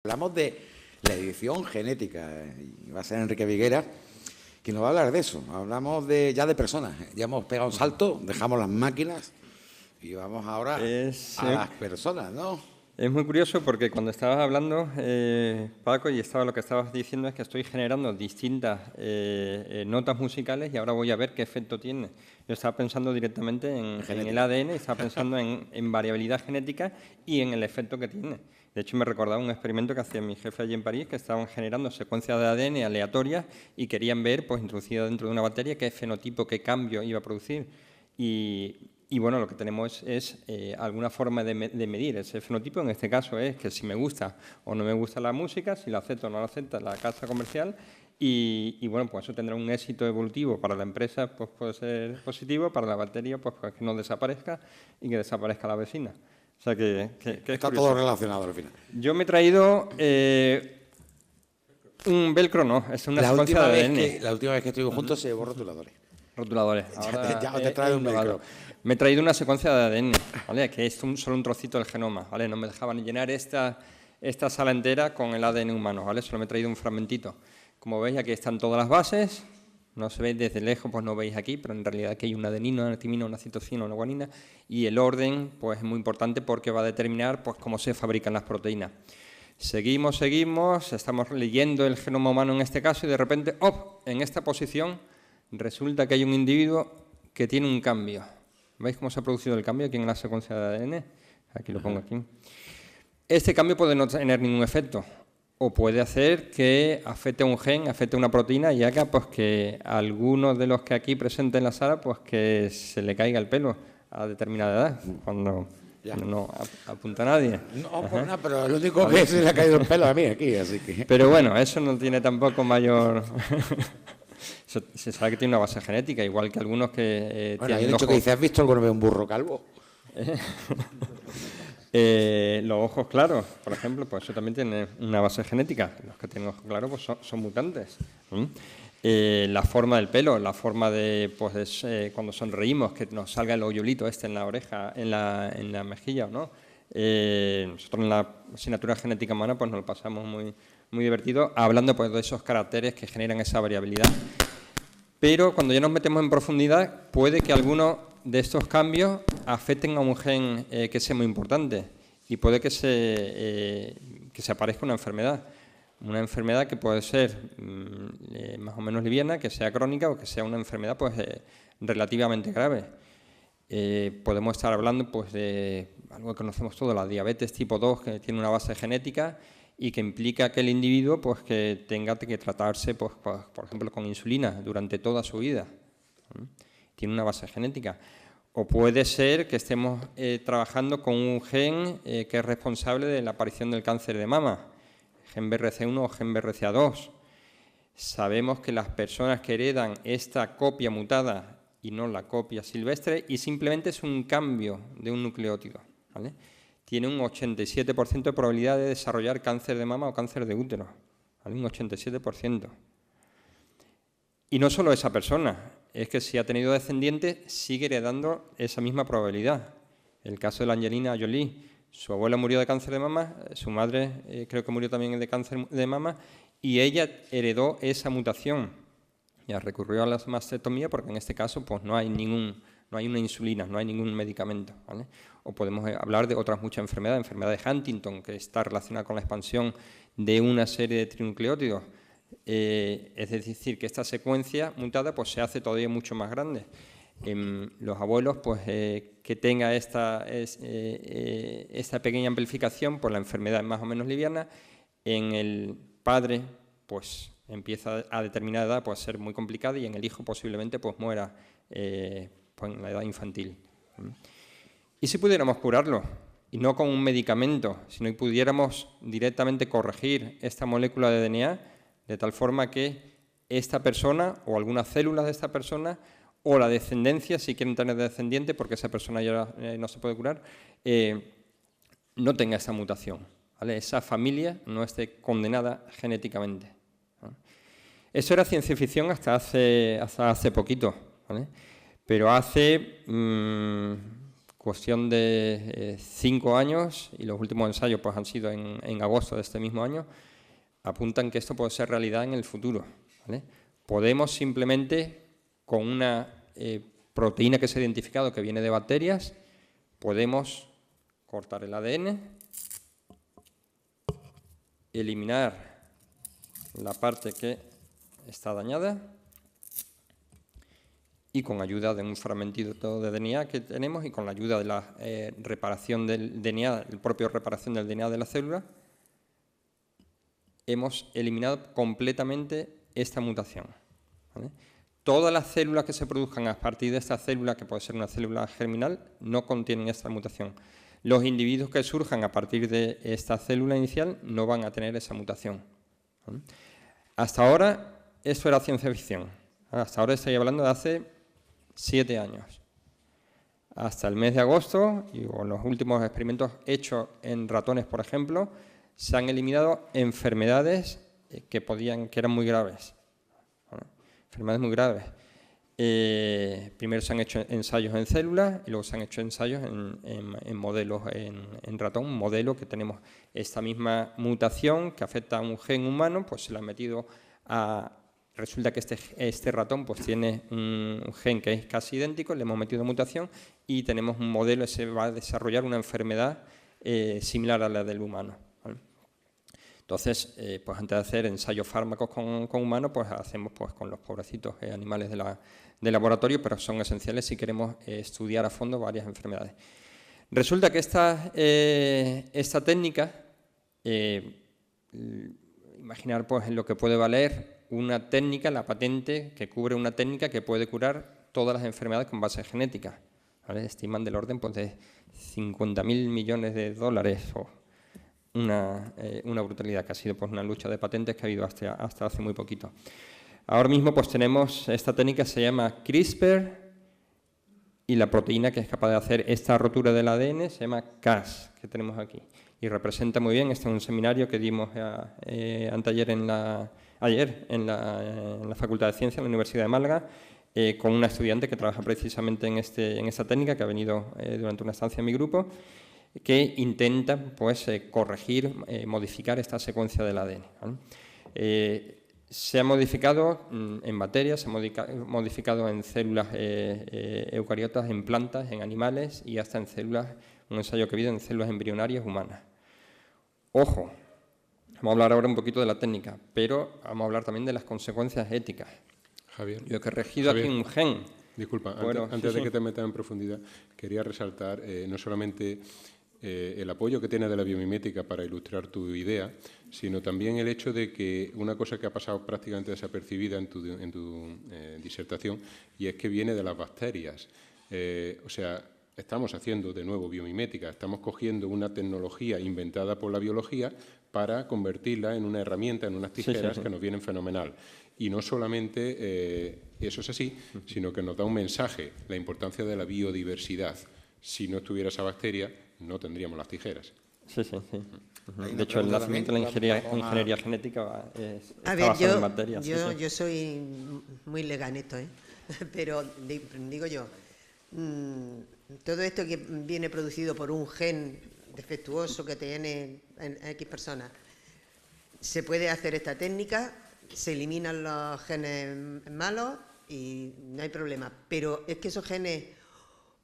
Hablamos de la edición genética, y va a ser Enrique Viguera quien nos va a hablar de eso. Hablamos ya de personas, ya hemos pegado un salto, dejamos las máquinas y vamos ahora a las personas, ¿no? Es muy curioso porque cuando estabas hablando, Paco, y lo que estabas diciendo es que estoy generando distintas notas musicales y ahora voy a ver qué efecto tiene. Yo estaba pensando directamente en el ADN, estaba pensando en variabilidad genética y en el efecto que tiene. De hecho, me recordaba un experimento que hacía mi jefe allí en París, que estaban generando secuencias de ADN aleatorias y querían ver, pues, introducida dentro de una bacteria, qué fenotipo, qué cambio iba a producir. Y bueno, lo que tenemos es alguna forma de medir ese fenotipo. En este caso es que si me gusta o no me gusta la música, si la acepta o no la acepta la casa comercial. Y bueno, pues eso tendrá un éxito evolutivo para la empresa, pues puede ser positivo, para la bacteria, pues que no desaparezca y que desaparezca la vecina. O sea que está todo relacionado al final. Yo me he traído un velcro, no, es una secuencia de ADN. La última vez que estuvimos juntos se llevó rotuladores. Rotuladores. Ahora ya te trae un velcro. Me he traído una secuencia de ADN, ¿vale? Que es solo un trocito del genoma, ¿vale? No me dejaban llenar esta sala entera con el ADN humano, ¿vale? Solo me he traído un fragmentito. Como veis, aquí están todas las bases. No se ve desde lejos, pues no veis aquí, pero en realidad aquí hay una adenina, una timina, una citosina, una guanina, y el orden, pues, es muy importante porque va a determinar, pues, cómo se fabrican las proteínas. Seguimos, estamos leyendo el genoma humano en este caso y de repente, ¡oh!, en esta posición resulta que hay un individuo que tiene un cambio. ¿Veis cómo se ha producido el cambio aquí en la secuencia de ADN? Aquí lo pongo aquí. Este cambio puede no tener ningún efecto o puede hacer que afecte a un gen, afecte a una proteína y haga, pues, que algunos de los que aquí presenten en la sala, pues, que se le caiga el pelo a determinada edad, cuando no apunta a nadie. No, pues nada, pero el único que se le ha caído el pelo a mí aquí, así que... Pero bueno, eso no tiene tampoco mayor... Se sabe que tiene una base genética, igual que algunos que bueno, hay un hecho que dice, ¿has visto alguna vez un burro calvo? Los ojos claros, por ejemplo, pues eso también tiene una base genética. Los que tienen ojos claros, pues son mutantes. La forma del pelo, la forma de, pues, cuando sonreímos, que nos salga el hoyulito en la oreja, en la mejilla, ¿no? Nosotros en la asignatura genética humana pues nos lo pasamos muy divertido, hablando, pues, de esos caracteres que generan esa variabilidad. Pero cuando ya nos metemos en profundidad, puede que algunos de estos cambios afecten a un gen que sea muy importante y puede que se aparezca una enfermedad. Una enfermedad que puede ser más o menos liviana, que sea crónica o que sea una enfermedad, pues, relativamente grave. Podemos estar hablando, pues, de algo que conocemos todos, la diabetes tipo 2, que tiene una base genética y que implica que el individuo, pues, que tenga que tratarse, pues, por ejemplo, con insulina durante toda su vida. Tiene una base genética. O puede ser que estemos trabajando con un gen que es responsable de la aparición del cáncer de mama, gen BRCA1 o gen BRCA2. Sabemos que las personas que heredan esta copia mutada y no la copia silvestre, y simplemente es un cambio de un nucleótido, ¿vale?, tiene un 87% de probabilidad de desarrollar cáncer de mama o cáncer de útero, ¿vale? Un 87%. Y no solo esa persona, es que si ha tenido descendientes, sigue heredando esa misma probabilidad. El caso de la Angelina Jolie, su abuela murió de cáncer de mama, su madre creo que murió también de cáncer de mama, y ella heredó esa mutación. Ya recurrió a la mastectomía porque en este caso, pues, no hay una insulina, no hay ningún medicamento, ¿vale? O podemos hablar de otras muchas enfermedades, enfermedad de Huntington, que está relacionada con la expansión de una serie de trinucleótidos. Es decir, que esta secuencia mutada, pues, se hace todavía mucho más grande. En los abuelos, pues, que tenga esta pequeña amplificación, pues la enfermedad es más o menos liviana. En el padre, pues, empieza a determinada edad, pues, a ser muy complicada, y en el hijo posiblemente, pues, muera pues, en la edad infantil. ¿Y si pudiéramos curarlo? Y no con un medicamento, sino que pudiéramos directamente corregir esta molécula de DNA de tal forma que esta persona o algunas células de esta persona o la descendencia, si quieren tener descendiente, porque esa persona ya no se puede curar, no tenga esa mutación, ¿vale? Esa familia no esté condenada genéticamente, ¿no? Eso era ciencia ficción hasta hace poquito, ¿vale? Pero hace cuestión de 5 años, y los últimos ensayos pues, han sido en agosto de este mismo año, apuntan que esto puede ser realidad en el futuro, ¿vale? Podemos simplemente, con una proteína que se ha identificado que viene de bacterias, podemos cortar el ADN, eliminar la parte que está dañada y con ayuda de un fragmentito de DNA que tenemos y con la ayuda de la reparación del DNA, el propio reparación del DNA de la célula, hemos eliminado completamente esta mutación, ¿vale? Todas las células que se produzcan a partir de esta célula, que puede ser una célula germinal, no contienen esta mutación. Los individuos que surjan a partir de esta célula inicial no van a tener esa mutación, ¿vale? Hasta ahora, esto era ciencia ficción. Hasta ahora estoy hablando de hace 7 años. Hasta el mes de agosto, y con los últimos experimentos hechos en ratones, por ejemplo, se han eliminado enfermedades que eran muy graves, ¿vale? Enfermedades muy graves. Primero se han hecho ensayos en células y luego se han hecho ensayos en modelos en ratón, un modelo que tenemos esta misma mutación que afecta a un gen humano, pues se le ha metido a... Resulta que este ratón pues, tiene un gen que es casi idéntico, le hemos metido mutación y tenemos un modelo que se va a desarrollar una enfermedad similar a la del humano, ¿vale? Entonces, pues antes de hacer ensayos fármacos con humanos, pues hacemos pues, con los pobrecitos animales de laboratorio, pero son esenciales si queremos estudiar a fondo varias enfermedades. Resulta que esta técnica, imaginar pues, en lo que puede valer una técnica, la patente que cubre una técnica que puede curar todas las enfermedades con base genética, ¿vale? Estiman del orden pues, de 50.000 millones de dólares o una brutalidad que ha sido pues, una lucha de patentes que ha habido hasta hace muy poquito. Ahora mismo pues, tenemos esta técnica, se llama CRISPR, y la proteína que es capaz de hacer esta rotura del ADN se llama Cas, que tenemos aquí. Y representa muy bien, este es un seminario que dimos ayer en la Facultad de Ciencias de la Universidad de Málaga, con una estudiante que trabaja precisamente en esta técnica, que ha venido durante una estancia en mi grupo, que intenta pues, corregir, modificar esta secuencia del ADN, ¿vale? Se ha modificado en bacterias, se ha modificado en células eucariotas, en plantas, en animales y hasta en células, un ensayo que ha habido en células embrionarias humanas. Ojo, vamos a hablar ahora un poquito de la técnica, pero vamos a hablar también de las consecuencias éticas. Javier, yo he corregido aquí un gen. Disculpa, bueno, antes de que te metas en profundidad, quería resaltar no solamente el apoyo que tiene de la biomimética para ilustrar tu idea, sino también el hecho de que una cosa que ha pasado prácticamente desapercibida en tu disertación, y es que viene de las bacterias. O sea, estamos haciendo de nuevo biomimética, estamos cogiendo una tecnología inventada por la biología para convertirla en una herramienta, en unas tijeras que nos vienen fenomenal. Y no solamente eso es así, sino que nos da un mensaje, la importancia de la biodiversidad. Si no estuviera esa bacteria, no tendríamos las tijeras. Sí. De hecho, el nacimiento de la ingeniería genética está basado en bacterias. Yo soy muy leganeto, pero digo yo, todo esto que viene producido por un gen defectuoso que tiene en X personas, se puede hacer esta técnica, se eliminan los genes malos y no hay problema. Pero es que esos genes,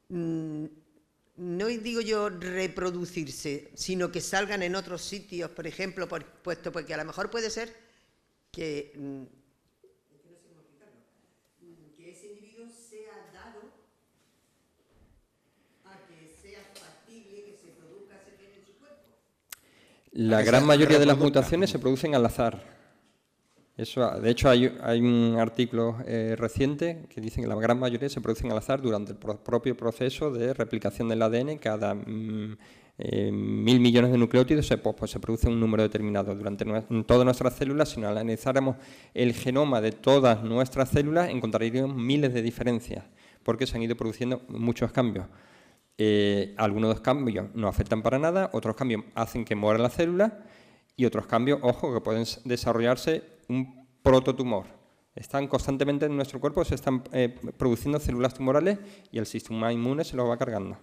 no digo yo reproducirse, sino que salgan en otros sitios, por ejemplo, puesto porque a lo mejor puede ser que ese individuo sea dado a que sea factible que se produzca ese gen en su cuerpo. La gran mayoría de las mutaciones se producen al azar. De hecho, hay un artículo reciente que dice que la gran mayoría se producen al azar durante el propio proceso de replicación del ADN. Cada 1.000 millones de nucleótidos se produce un número determinado durante todas nuestras células. Si analizáramos el genoma de todas nuestras células, encontraríamos miles de diferencias, porque se han ido produciendo muchos cambios. Algunos de los cambios no afectan para nada, otros cambios hacen que muera la célula y otros cambios, ojo, que pueden desarrollarse un prototumor. Están constantemente en nuestro cuerpo, se están produciendo células tumorales y el sistema inmune se lo va cargando,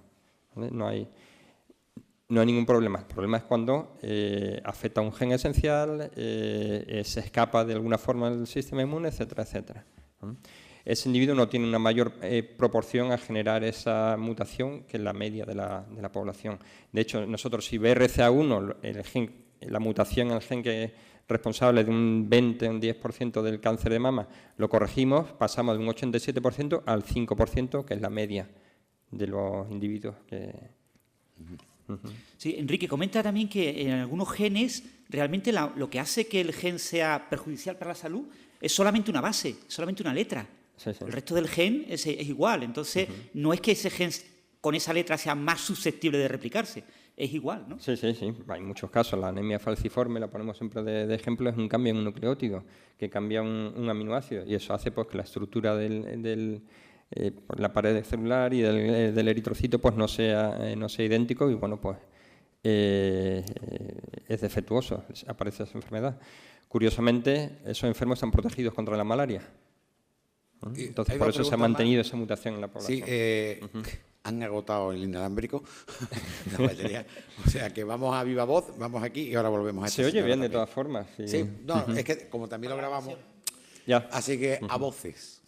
¿vale? No hay ningún problema. El problema es cuando afecta a un gen esencial, se escapa de alguna forma del sistema inmune, etcétera, etcétera. Ese individuo no tiene una mayor proporción a generar esa mutación que la media de la población. De hecho, nosotros si BRCA1, la mutación en el gen que es responsable de un 20 o un 10% del cáncer de mama, lo corregimos, pasamos de un 87% al 5%, que es la media de los individuos que... Sí, Enrique, comenta también que en algunos genes realmente lo que hace que el gen sea perjudicial para la salud es solamente una base, solamente una letra. Sí, sí. El resto del gen es igual. Entonces, no es que ese gen con esa letra sea más susceptible de replicarse, es igual, ¿no? Sí, sí, sí. Hay muchos casos. La anemia falciforme, la ponemos siempre de ejemplo, es un cambio en un nucleótido que cambia un aminoácido y eso hace pues, que la estructura la pared celular y del eritrocito pues no sea idéntico y bueno pues es defectuoso, aparece esa enfermedad. Curiosamente, esos enfermos están protegidos contra la malaria. Entonces, por eso se ha mantenido esa mutación en la población. Sí, han agotado el inalámbrico, la batería. O sea que vamos a viva voz, vamos aquí y ahora volvemos a Se oye bien de todas formas. Sí, sí, no, es que como también lo grabamos, ya. Así que a voces.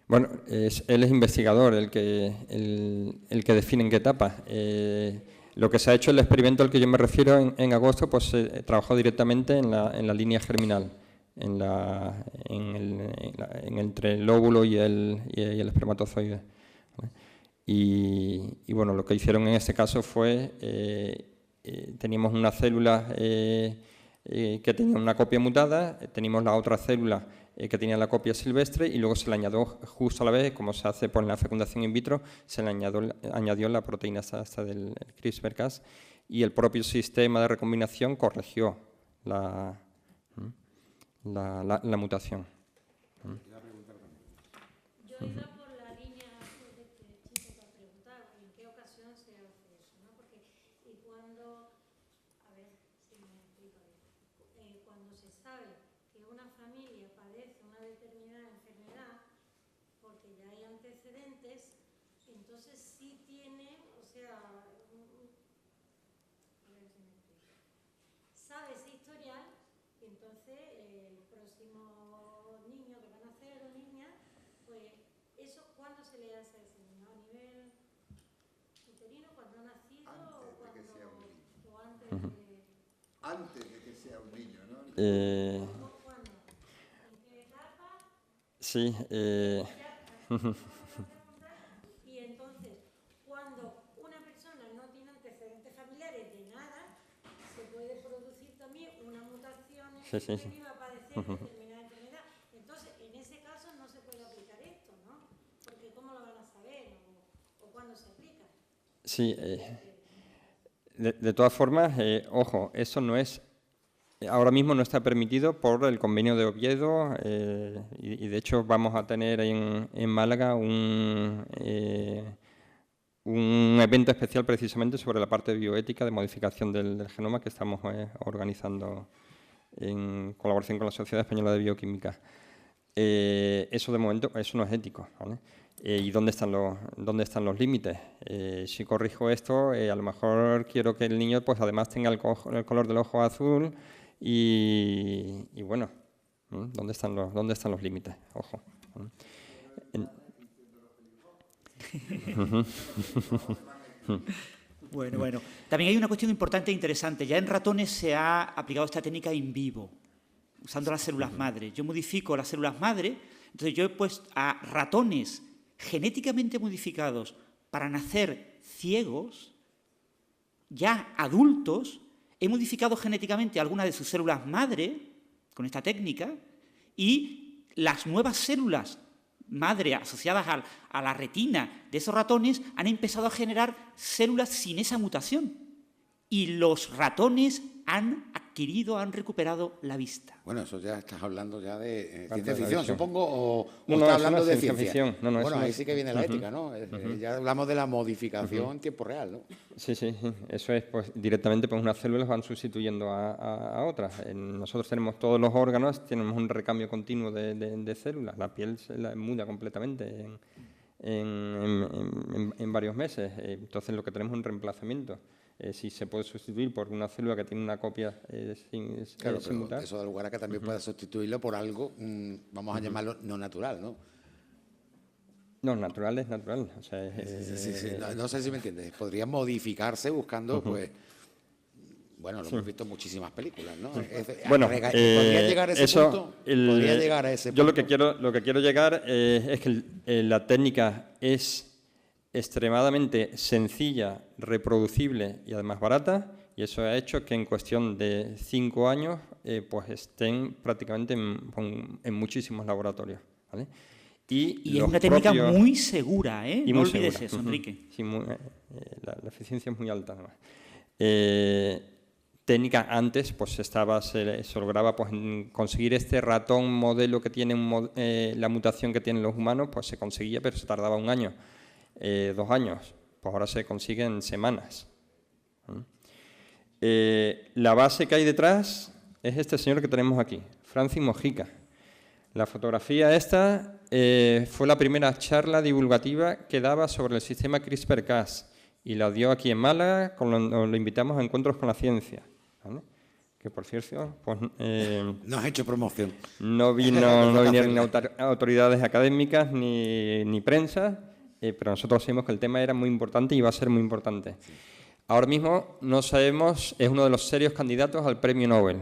Bueno, él es investigador, el que define en qué etapa. Lo que se ha hecho, el experimento al que yo me refiero en agosto, pues trabajó directamente en la línea germinal, entre el óvulo y el espermatozoide. ¿Vale? Y bueno, lo que hicieron en este caso fue, teníamos una célula que tenía una copia mutada, teníamos la otra célula que tenía la copia silvestre y luego se le añadió justo a la vez, como se hace por la fecundación in vitro, se le añadió la proteína hasta del CRISPR-Cas y el propio sistema de recombinación corrigió la mutación. Yo iba por la línea de este chico que ha preguntado, ¿en qué ocasión se hace eso? ¿No? Porque cuando, a ver si me explico bien, cuando se sabe que una familia padece una determinada enfermedad, porque ya hay antecedentes, entonces sí tiene, o sea, a ver si me explico, sabe ese historial y entonces el próximo niño que va a nacer o niña, pues eso, ¿cuándo se le hace a ese niño? ¿A nivel uterino, cuando ha nacido o antes de...? Antes de que sea un niño, ¿no? ¿Cuándo? ¿En qué etapa? Sí. Y entonces, cuando una persona no tiene antecedentes familiares de nada, se puede producir también una mutación que va a padecer determinada enfermedad. Entonces, en ese caso no se puede aplicar esto, ¿no? Porque ¿cómo lo van a saber? ¿O cuándo se aplica? Sí. De todas formas, ojo, eso no es... Ahora mismo no está permitido por el convenio de Oviedo y de hecho vamos a tener en Málaga un evento especial precisamente sobre la parte de bioética de modificación del genoma que estamos organizando en colaboración con la Sociedad Española de Bioquímica. Eso de momento, eso no es ético, ¿vale? ¿Y dónde están los límites? Si corrijo esto, a lo mejor quiero que el niño pues además tenga el color del ojo azul y bueno, ¿dónde están los límites? Ojo. Bueno. También hay una cuestión importante e interesante. Ya en ratones se ha aplicado esta técnica in vivo, usando las células madre. Yo modifico las células madre, entonces yo he puesto a ratones genéticamente modificados para nacer ciegos, ya adultos, he modificado genéticamente algunas de sus células madre con esta técnica y las nuevas células madre asociadas a la retina de esos ratones han empezado a generar células sin esa mutación. y los ratones han adquirido, han recuperado la vista. Bueno, eso ya estás hablando ya de ciencia de ficción, visión. supongo, o No, estás eso hablando no es de ciencia ciencia. ficción. No, bueno, eso no ahí es- sí que viene la ética, ¿no? Ya hablamos de la modificación en tiempo real, ¿no? Sí, sí, sí. Eso es, pues directamente pues unas células van sustituyendo a otras. Nosotros tenemos todos los órganos, tenemos un recambio continuo de células. La piel se la muda completamente en varios meses. Entonces lo que tenemos es un reemplazamiento. Si se puede sustituir por una célula que tiene una copia Claro, sin pero mutar. eso da lugar a que también puedas sustituirlo por algo, vamos a llamarlo no natural, ¿no? No, natural es natural. O sea, Sí. No sé si me entiendes. Podría modificarse buscando, pues, bueno, lo hemos visto en muchísimas películas, ¿no? Bueno, ¿podría llegar a ese punto? ¿Podría llegar a ese punto? Yo lo que quiero llegar es que la técnica es extremadamente sencilla, reproducible y además barata, y eso ha hecho que en cuestión de 5 años pues estén prácticamente en muchísimos laboratorios, ¿vale? Y es los una técnica propios- muy segura, ¿eh? y No muy olvides segura. eso, Ujú. Enrique. Sí, la eficiencia es muy alta, además. Técnica antes, pues se lograba pues, conseguir este ratón modelo que tiene la mutación que tienen los humanos, pues se conseguía, pero se tardaba 1 año, 2 años. Pues ahora se consigue en semanas. La base que hay detrás es este señor que tenemos aquí, Francis Mojica. La fotografía esta fue la primera charla divulgativa que daba sobre el sistema CRISPR-Cas y la dio aquí en Málaga, lo invitamos a Encuentros con la Ciencia, ¿vale? Que por cierto, pues, No has hecho promoción. no vinieron autoridades académicas ni prensa, pero nosotros sabemos que el tema era muy importante y va a ser muy importante. Ahora mismo no sabemos, es uno de los serios candidatos al premio Nobel,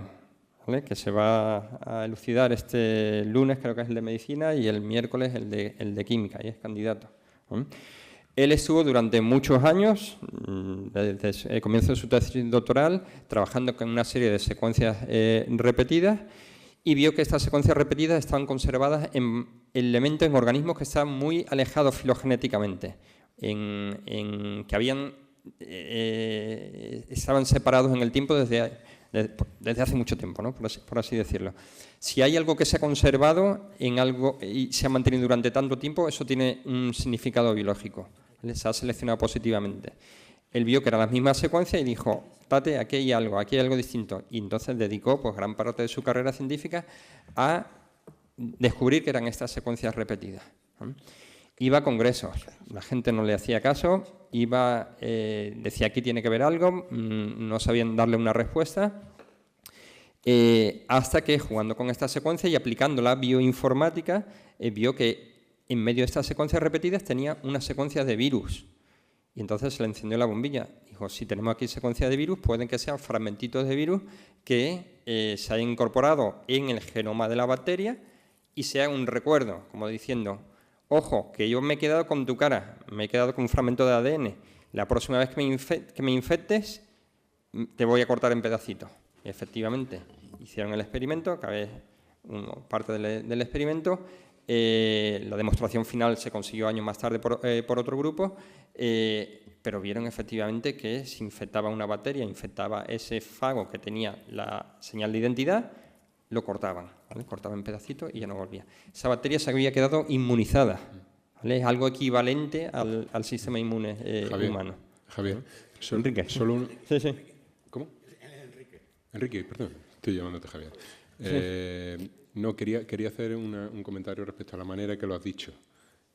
¿vale? Que se va a elucidar este lunes, creo que es el de Medicina, y el miércoles el de Química, y es candidato, ¿vale? Él estuvo durante muchos años, desde el comienzo de su tesis doctoral, trabajando con una serie de secuencias repetidas, y vio que estas secuencias repetidas estaban conservadas en elementos, en organismos que estaban muy alejados filogenéticamente, que estaban separados en el tiempo desde hace mucho tiempo, ¿no? por así decirlo. Si hay algo que se ha conservado en algo y se ha mantenido durante tanto tiempo, eso tiene un significado biológico, ¿vale? Se ha seleccionado positivamente. Él vio que eran las mismas secuencias y dijo, tate, aquí hay algo distinto. Y entonces dedicó pues, gran parte de su carrera científica a descubrir que eran estas secuencias repetidas, ¿vale? Iba a congresos, la gente no le hacía caso, decía aquí tiene que haber algo, no sabían darle una respuesta, hasta que jugando con esta secuencia y aplicando la bioinformática, vio que en medio de estas secuencias repetidas tenía una secuencia de virus. Y entonces se le encendió la bombilla. Dijo, si tenemos aquí secuencia de virus, pueden que sean fragmentitos de virus que se hayan incorporado en el genoma de la bacteria y sea un recuerdo, como diciendo, ojo, que yo me he quedado con tu cara, me he quedado con un fragmento de ADN. La próxima vez que me infectes, te voy a cortar en pedacitos. Y efectivamente, hicieron el experimento, acabé parte del experimento. La demostración final se consiguió años más tarde por otro grupo, pero vieron efectivamente que si infectaba una bacteria, infectaba ese fago que tenía la señal de identidad, lo cortaban, ¿vale? Cortaban en pedacitos y ya no volvía. Esa bacteria se había quedado inmunizada, ¿vale? Es algo equivalente al sistema inmune humano. Javier, Enrique. Solo un... Sí, sí. ¿Cómo? Enrique, perdón, estoy llamándote Javier. No, quería hacer un comentario respecto a la manera que lo has dicho.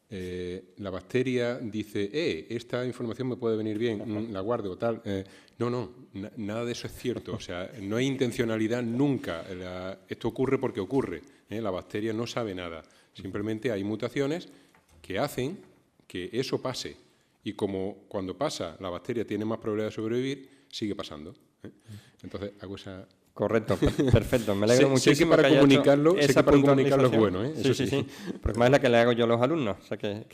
La bacteria dice, esta información me puede venir bien, la guardo o tal. No, nada de eso es cierto. O sea, no hay intencionalidad nunca. Esto ocurre porque ocurre. La bacteria no sabe nada. Simplemente hay mutaciones que hacen que eso pase. Y como cuando pasa, la bacteria tiene más probabilidad de sobrevivir, sigue pasando. Entonces, hago esa... Correcto, perfecto. Me alegro muchísimo. Sé que para comunicarlo es bueno, ¿eh? Sí, sí. Porque más es la que le hago yo a los alumnos. O sea que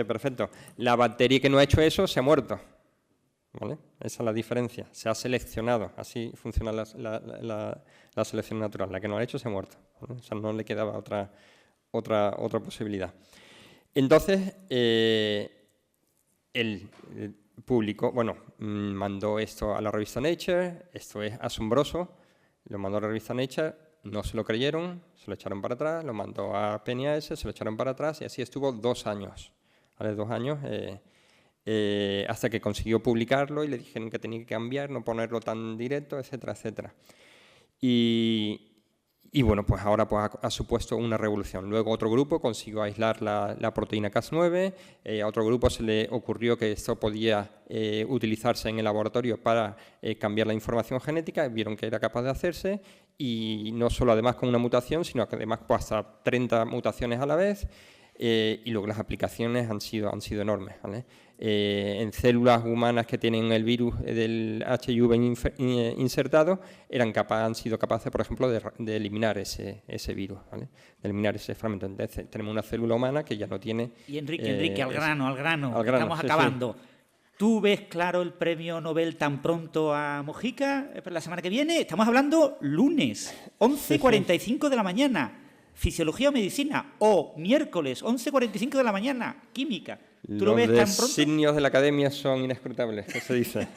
perfecto. La bacteria que no ha hecho eso se ha muerto, ¿vale? Esa es la diferencia. Se ha seleccionado. Así funciona la selección natural. La que no ha hecho se ha muerto, ¿vale? O sea, no le quedaba otra posibilidad. Entonces, publicó, bueno, mandó esto a la revista Nature, esto es asombroso, lo mandó a la revista Nature, no se lo creyeron, se lo echaron para atrás, lo mandó a PNAS, se lo echaron para atrás y así estuvo 2 años, ¿vale? 2 años, hasta que consiguió publicarlo y le dijeron que tenía que cambiar, no ponerlo tan directo, etcétera, etcétera. Y bueno, pues ahora pues ha supuesto una revolución. Luego otro grupo consiguió aislar la proteína Cas9, a otro grupo se le ocurrió que esto podía utilizarse en el laboratorio para cambiar la información genética, vieron que era capaz de hacerse, y no solo además con una mutación, sino que además pues, hasta 30 mutaciones a la vez, y luego las aplicaciones han sido enormes, ¿vale? En células humanas que tienen el virus del HIV insertado han sido capaces, por ejemplo, de eliminar ese virus, ¿vale? De eliminar ese fragmento. Entonces, tenemos una célula humana que ya no tiene... Y Enrique, al grano, estamos sí, acabando. Sí. ¿Tú ves claro el premio Nobel tan pronto a Mojica la semana que viene? Estamos hablando lunes, 11:45 de la mañana, Fisiología o Medicina, o miércoles, 11:45 de la mañana, Química. ¿Tú lo ves tan pronto? Los designios de la academia son inescrutables, ¿qué se dice?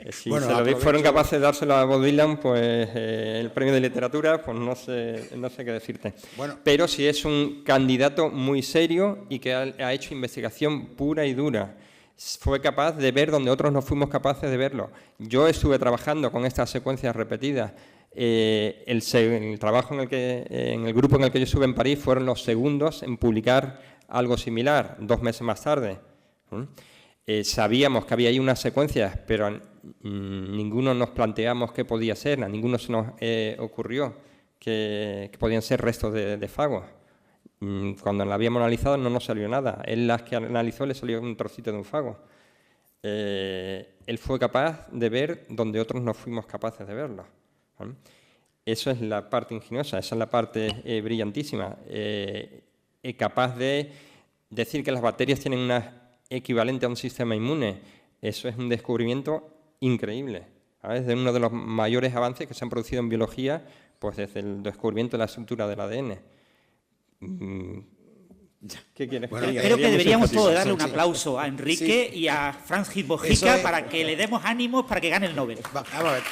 Si Bueno, fueron capaces de dárselo a Bob Dylan, pues el premio de literatura, pues no sé qué decirte. Bueno. Pero sí es un candidato muy serio y que ha hecho investigación pura y dura. Fue capaz de ver donde otros no fuimos capaces de verlo. Yo estuve trabajando con estas secuencias repetidas. El trabajo en el grupo en el que yo estuve en París fueron los segundos en publicar algo similar, 2 meses más tarde. Sabíamos que había ahí unas secuencias, pero ninguno nos planteamos qué podía ser, a ninguno se nos ocurrió que podían ser restos de fagos. Cuando la habíamos analizado no nos salió nada. Él las que analizó le salió un trocito de un fago. Él fue capaz de ver donde otros no fuimos capaces de verlo. ¿Vale? Eso es la parte ingeniosa, esa es la parte brillantísima. Capaz de decir que las bacterias tienen una equivalente a un sistema inmune. Eso es un descubrimiento increíble. ¿Sabes? De uno de los mayores avances que se han producido en biología, pues desde el descubrimiento de la estructura del ADN. ¿Qué quieres? Bueno, creo que deberíamos todos darle un aplauso a Enrique y a Francis Mojica para que le demos ánimos para que gane el Nobel. Vamos a ver.